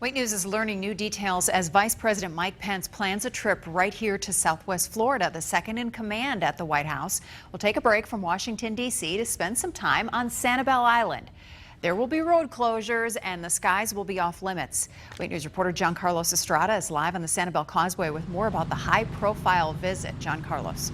Wait News is learning new details as Vice President Mike Pence plans a trip right here to Southwest Florida. The second in command at the White House will take a break from Washington, D.C. to spend some time on Sanibel Island. There will be road closures and the skies will be off limits. Wait News reporter John Carlos Estrada is live on the Sanibel Causeway with more about the high-profile visit. John Carlos.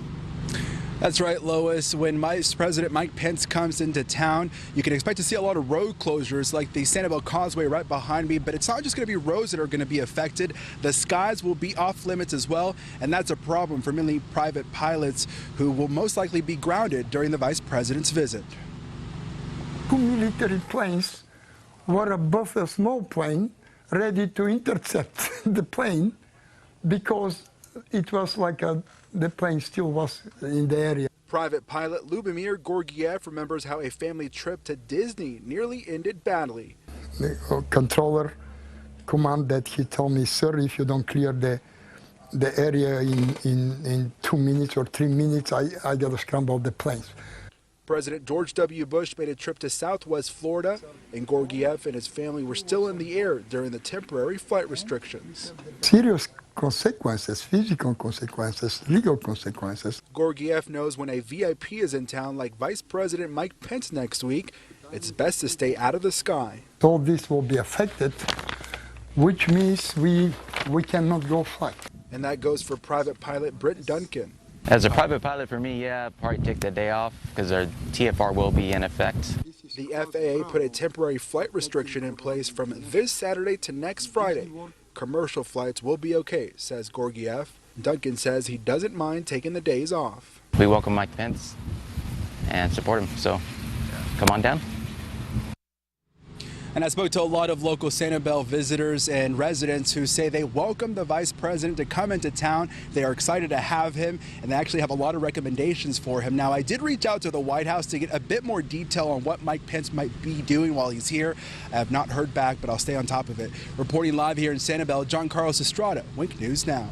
That's right, Lois. When Vice President Mike Pence comes into town, you can expect to see a lot of road closures like the Sanibel Causeway right behind me. But it's not just going to be roads that are going to be affected. The skies will be off limits as well. And that's a problem for many private pilots who will most likely be grounded during the Vice President's visit. 2 military planes were above a small plane ready to intercept the plane because it was like the plane still was in the area. Private pilot Lubomir Gorgiev remembers how a family trip to Disney nearly ended badly. The controller commanded, he told me, sir, if you don't clear the area in 2 minutes or 3 minutes, I got to scramble the planes. President George W. Bush made a trip to Southwest Florida, and Gorgiev and his family were still in the air during the temporary flight restrictions. Serious consequences, physical consequences, legal consequences. Gorgiev knows when a VIP is in town like Vice President Mike Pence next week, it's best to stay out of the sky. All this will be affected, which means we cannot go fly. And that goes for private pilot Brent Duncan. As a private pilot for me, yeah, probably take the day off because our TFR will be in effect. The FAA put a temporary flight restriction in place from this Saturday to next Friday. Commercial flights will be okay, says Gorgiev. Duncan says he doesn't mind taking the days off. We welcome Mike Pence and support him, so come on down. And I spoke to a lot of local Sanibel visitors and residents who say they welcome the Vice President to come into town. They are excited to have him, and they actually have a lot of recommendations for him. Now, I did reach out to the White House to get a bit more detail on what Mike Pence might be doing while he's here. I have not heard back, but I'll stay on top of it. Reporting live here in Sanibel, John Carlos Estrada, Wink News Now.